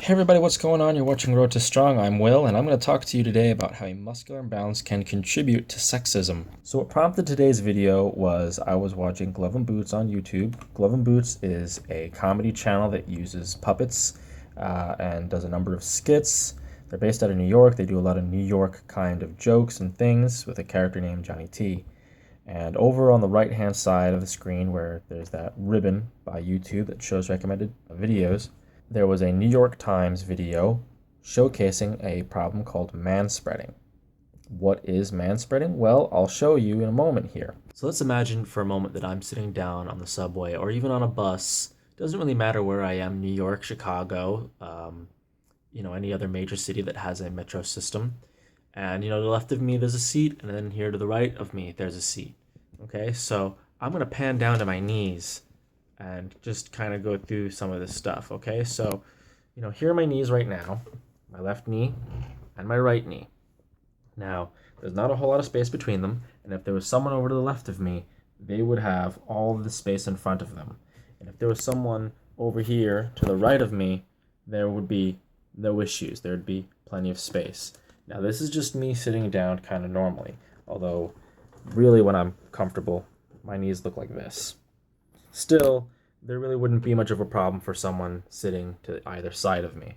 Hey everybody, what's going on? You're watching Road to Strong. I'm Will, and I'm going to talk to you today about how a muscular imbalance can contribute to sexism. So what prompted today's video was I was watching Glove and Boots on YouTube. Glove and Boots is a comedy channel that uses puppets and does a number of skits. They're based out of New York. They do a lot of New York kind of jokes and things with a character named Johnny T. And over on the right-hand side of the screen where there's that ribbon by YouTube that shows recommended videos, there was a New York Times video showcasing a problem called manspreading. What is manspreading? Well, I'll show you in a moment here. So let's imagine for a moment that I'm sitting down on the subway or even on a bus. It doesn't really matter where I am, New York, Chicago, any other major city that has a metro system. And, to the left of me, there's a seat, and then here to the right of me, there's a seat. Okay, so I'm going to pan down to my knees and just kind of go through some of this stuff, okay? So, here are my knees right now, my left knee and my right knee. Now, there's not a whole lot of space between them, and if there was someone over to the left of me, they would have all of the space in front of them. And if there was someone over here to the right of me, there would be no issues. There would be plenty of space. Now, this is just me sitting down kind of normally, although really when I'm comfortable, my knees look like this. Still, there really wouldn't be much of a problem for someone sitting to either side of me.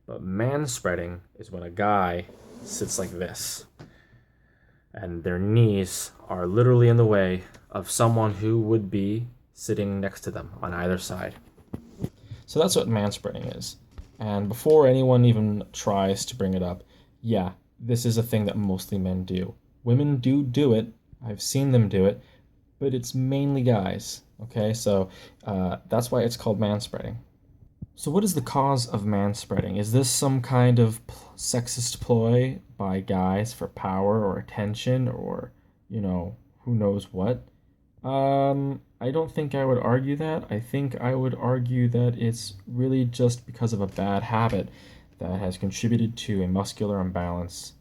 But manspreading is when a guy sits like this, and their knees are literally in the way of someone who would be sitting next to them on either side. So that's what manspreading is. And before anyone even tries to bring it up, yeah, this is a thing that mostly men do. Women do it. I've seen them do it, but it's mainly guys. Okay, so that's why it's called manspreading. So what is the cause of manspreading? Is this some kind of sexist ploy by guys for power or attention or, who knows what? I don't think I would argue that. I think I would argue that it's really just because of a bad habit that has contributed to a muscular imbalance,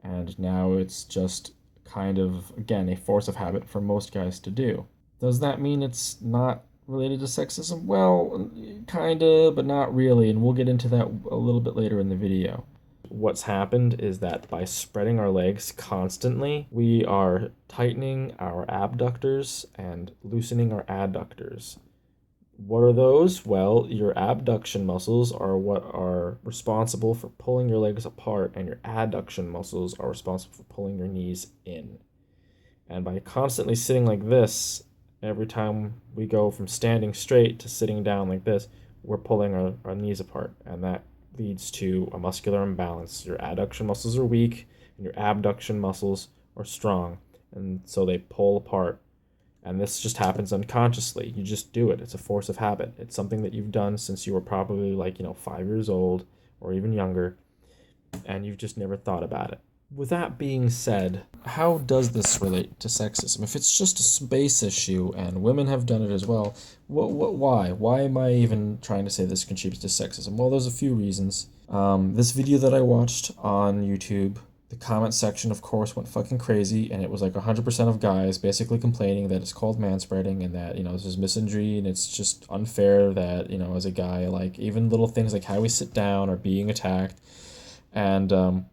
and now it's just kind of, again, a force of habit for most guys to do. Does that mean it's not related to sexism? Well, kinda, but not really, and we'll get into that a little bit later in the video. What's happened is that by spreading our legs constantly, we are tightening our abductors and loosening our adductors. What are those? Well, your abduction muscles are what are responsible for pulling your legs apart, and your adduction muscles are responsible for pulling your knees in. And by constantly sitting like this, every time we go from standing straight to sitting down like this, we're pulling our knees apart, and that leads to a muscular imbalance. Your adduction muscles are weak, and your abduction muscles are strong, and so they pull apart. And this just happens unconsciously. You just do it. It's a force of habit. It's something that you've done since you were probably 5 years old or even younger, and you've just never thought about it. With that being said, how does this relate to sexism? If it's just a space issue and women have done it as well, why? Why am I even trying to say this contributes to sexism? Well, there's a few reasons. This video that I watched on YouTube, the comment section, of course, went fucking crazy, and it was like 100% of guys basically complaining that it's called manspreading and that, this is misandry and it's just unfair that, as a guy, even little things like how we sit down are being attacked. And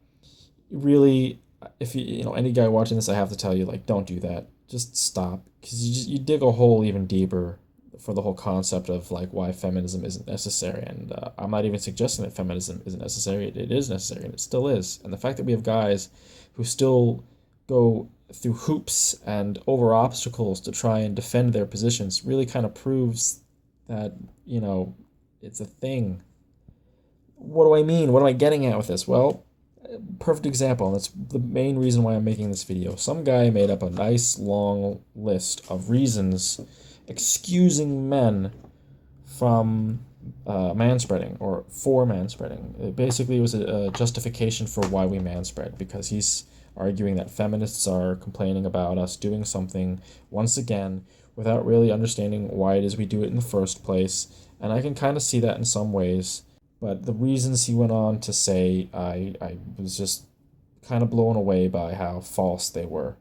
really, if any guy watching this, I have to tell you, don't do that. Just stop, because you dig a hole even deeper for the whole concept of why feminism isn't necessary. And I'm not even suggesting that feminism isn't necessary. It is necessary, and it still is. And the fact that we have guys who still go through hoops and over obstacles to try and defend their positions really kind of proves that it's a thing. What do I mean? What am I getting at with this? Well, perfect example, and that's the main reason why I'm making this video. Some guy made up a nice long list of reasons excusing men from manspreading, or for manspreading. It basically was a justification for why we manspread, because he's arguing that feminists are complaining about us doing something once again without really understanding why it is we do it in the first place. And I can kind of see that in some ways. But the reasons he went on to say, I was just kind of blown away by how false they were,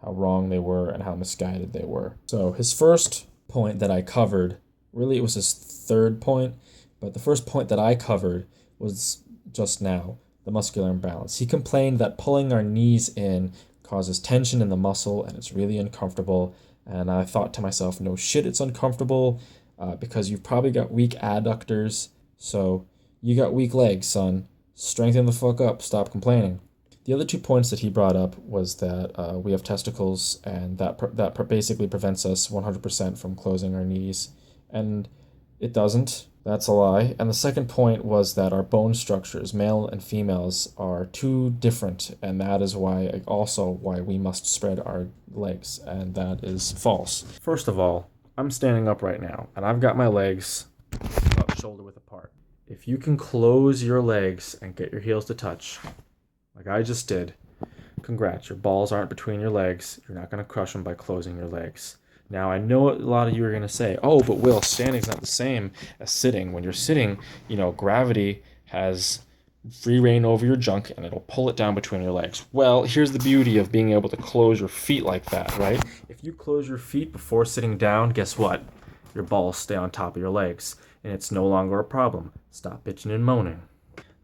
how wrong they were, and how misguided they were. So his first point that I covered, really it was his third point, But the first point that I covered was just now, the muscular imbalance. He complained that pulling our knees in causes tension in the muscle and it's really uncomfortable. And I thought to myself, no shit, it's uncomfortable because you've probably got weak adductors. So you got weak legs, son. Strengthen the fuck up. Stop complaining. The other 2 points that he brought up was that we have testicles, and that basically prevents us 100% from closing our knees. And it doesn't. That's a lie. And the second point was that our bone structures, male and females, are too different, and that is why we must spread our legs, and that is false. First of all, I'm standing up right now, and I've got my legs up shoulder width apart. If you can close your legs and get your heels to touch, like I just did, congrats, your balls aren't between your legs. You're not going to crush them by closing your legs. Now, I know a lot of you are going to say, oh, but Will, standing's not the same as sitting. When you're sitting, gravity has free reign over your junk and it'll pull it down between your legs. Well, here's the beauty of being able to close your feet like that, right? If you close your feet before sitting down, guess what? Your balls stay on top of your legs, and it's no longer a problem. Stop bitching and moaning.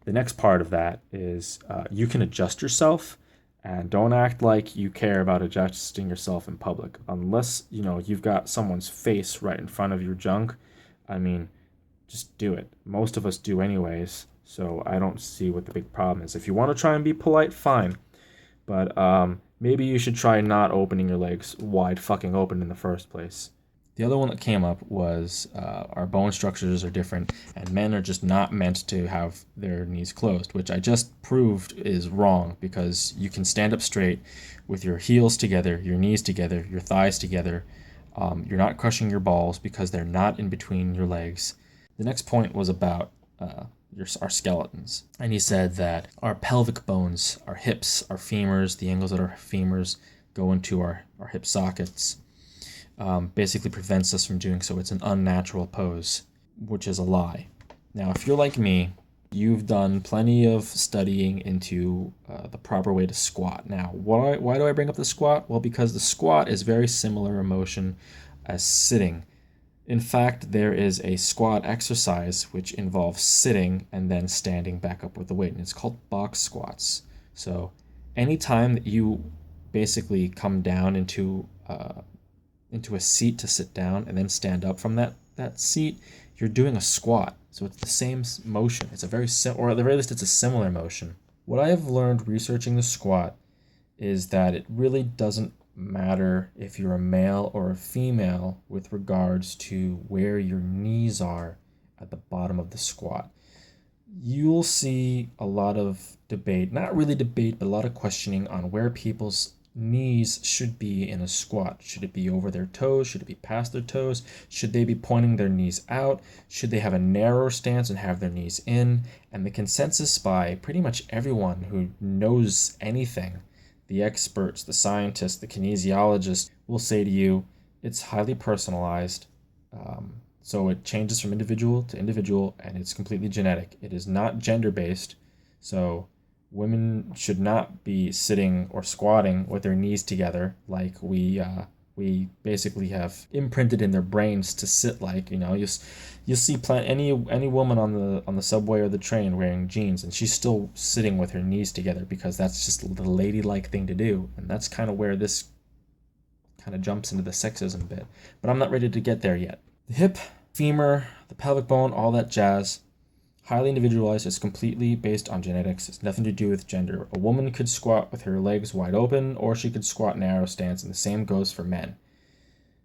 The next part of that is you can adjust yourself. And don't act like you care about adjusting yourself in public unless, you've got someone's face right in front of your junk. I mean, just do it. Most of us do anyways, so I don't see what the big problem is. If you want to try and be polite, fine. But maybe you should try not opening your legs wide fucking open in the first place. The other one that came up was our bone structures are different, and men are just not meant to have their knees closed, which I just proved is wrong, because you can stand up straight with your heels together, your knees together, your thighs together. You're not crushing your balls because they're not in between your legs. The next point was about our skeletons. And he said that our pelvic bones, our hips, our femurs, the angles that our femurs go into our hip sockets, basically prevents us from doing so. It's an unnatural pose, which is a lie. Now, if you're like me, you've done plenty of studying into the proper way to squat. Now, why do I bring up the squat? Well, because the squat is very similar in motion as sitting. In fact, there is a squat exercise which involves sitting and then standing back up with the weight, and it's called box squats. So anytime that you basically come down into a seat to sit down and then stand up from that seat, you're doing a squat. So it's the same motion. It's or at the very least, it's a similar motion. What I have learned researching the squat is that it really doesn't matter if you're a male or a female with regards to where your knees are at the bottom of the squat. You'll see a lot of debate, not really debate, but a lot of questioning on where people's knees should be in a squat. Should it be over their toes? Should it be past their toes? Should they be pointing their knees out? Should they have a narrower stance and have their knees in? And the consensus by pretty much everyone who knows anything, the experts, the scientists, the kinesiologists, will say to you, it's highly personalized. So it changes from individual to individual, and it's completely genetic. It is not gender-based. So women should not be sitting or squatting with their knees together like we basically have imprinted in their brains to sit like. You'll see any woman on the subway or the train wearing jeans, and she's still sitting with her knees together because that's just the ladylike thing to do, and that's kind of where this kind of jumps into the sexism bit. But I'm not ready to get there yet. The hip, femur, the pelvic bone, all that jazz, highly individualized. It's completely based on genetics. It's nothing to do with gender. A woman could squat with her legs wide open, or she could squat narrow stance, and the same goes for men.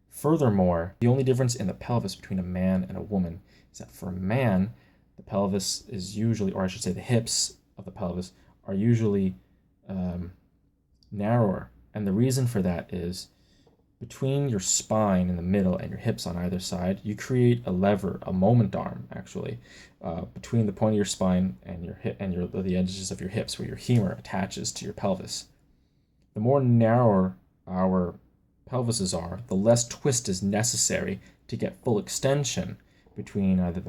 Furthermore, the only difference in the pelvis between a man and a woman is that for a man, the pelvis is usually, or I should say the hips of the pelvis are usually narrower. And the reason for that is between your spine in the middle and your hips on either side, you create a lever, a moment arm, actually, between the point of your spine and your hip and the edges of your hips, where your femur attaches to your pelvis. The more narrower our pelvises are, the less twist is necessary to get full extension between either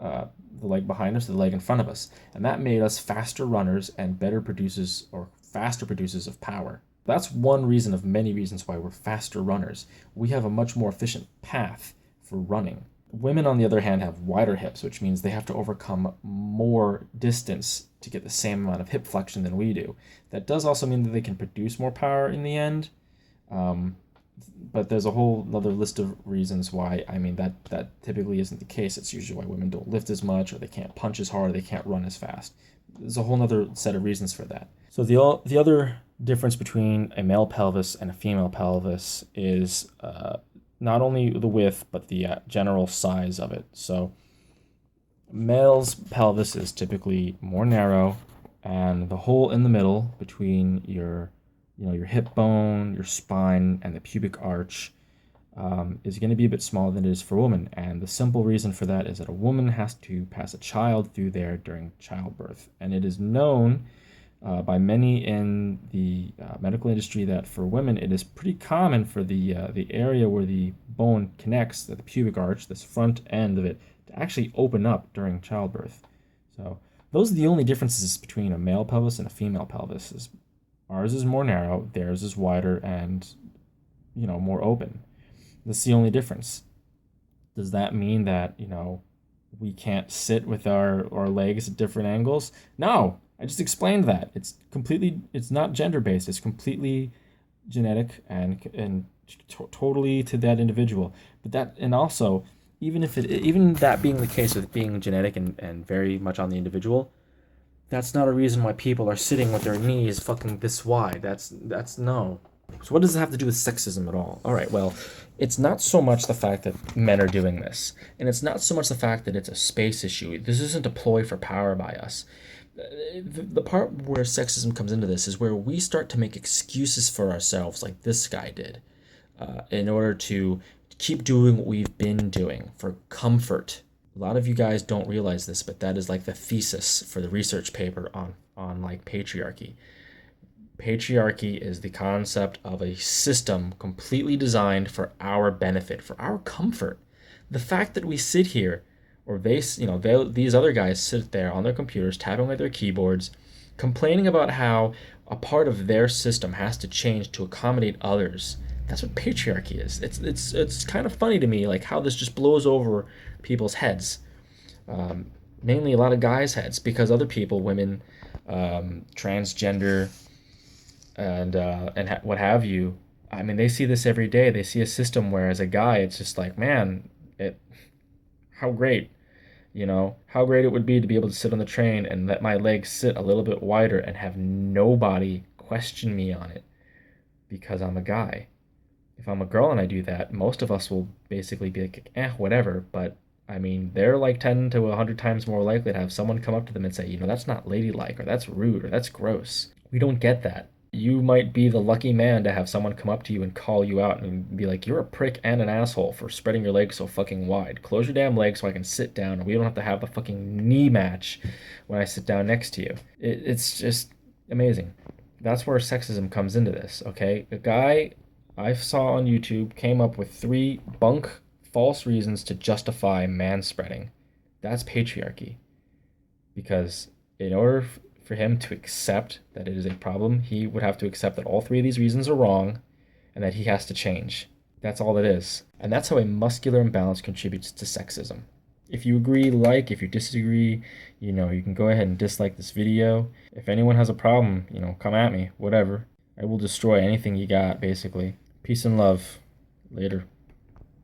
the leg behind us or the leg in front of us, and that made us faster runners and faster producers of power. That's one reason of many reasons why we're faster runners. We have a much more efficient path for running. Women, on the other hand, have wider hips, which means they have to overcome more distance to get the same amount of hip flexion than we do. That does also mean that they can produce more power in the end. Um, but there's a whole other list of reasons why. I mean, that typically isn't the case. It's usually why women don't lift as much, or they can't punch as hard, or they can't run as fast. There's a whole other set of reasons for that. So the other difference between a male pelvis and a female pelvis is not only the width, but the general size of it. So male's pelvis is typically more narrow, and the hole in the middle between your hip bone, your spine, and the pubic arch is going to be a bit smaller than it is for women. And the simple reason for that is that a woman has to pass a child through there during childbirth. And it is known by many in the medical industry that for women, it is pretty common for the area where the bone connects, the pubic arch, this front end of it, to actually open up during childbirth. So those are the only differences between a male pelvis and a female pelvis. Ours is more narrow, theirs is wider and, more open. That's the only difference. Does that mean that, we can't sit with our legs at different angles? No, I just explained that. It's not gender based. It's completely genetic and totally to that individual. And also, even that being the case with being genetic and very much on the individual, that's not a reason why people are sitting with their knees fucking this wide. That's no. So what does it have to do with sexism at all? All right, well, it's not so much the fact that men are doing this, and it's not so much the fact that it's a space issue. This isn't a ploy for power by us. The part where sexism comes into this is where we start to make excuses for ourselves, like this guy did, in order to keep doing what we've been doing for comfort. A lot of you guys don't realize this, but that is like the thesis for the research paper on like patriarchy. Patriarchy is the concept of a system completely designed for our benefit, for our comfort. The fact that we sit here, or these other guys sit there on their computers, tapping with their keyboards, complaining about how a part of their system has to change to accommodate others. That's what patriarchy is. It's kind of funny to me, like how this just blows over people's heads, mainly a lot of guys' heads, because other people, women, transgender, and what have you. I mean, they see this every day. They see a system where, as a guy, it's just like, man, how great, how great it would be to be able to sit on the train and let my legs sit a little bit wider and have nobody question me on it because I'm a guy. If I'm a girl and I do that, most of us will basically be like, whatever. But I mean, they're like 10 to 100 times more likely to have someone come up to them and say, that's not ladylike, or that's rude, or that's gross. We don't get that. You might be the lucky man to have someone come up to you and call you out and be like, you're a prick and an asshole for spreading your legs so fucking wide. Close your damn legs so I can sit down, and we don't have to have the fucking knee match when I sit down next to you. It's just amazing. That's where sexism comes into this, okay? A guy I saw on YouTube came up with 3 false reasons to justify manspreading. That's patriarchy. Because in order for him to accept that it is a problem, he would have to accept that all 3 of these reasons are wrong and that he has to change. That's all it is. And that's how a muscular imbalance contributes to sexism. If you agree, like. If you disagree, you can go ahead and dislike this video. If anyone has a problem, come at me, whatever. I will destroy anything you got, basically. Peace and love. Later.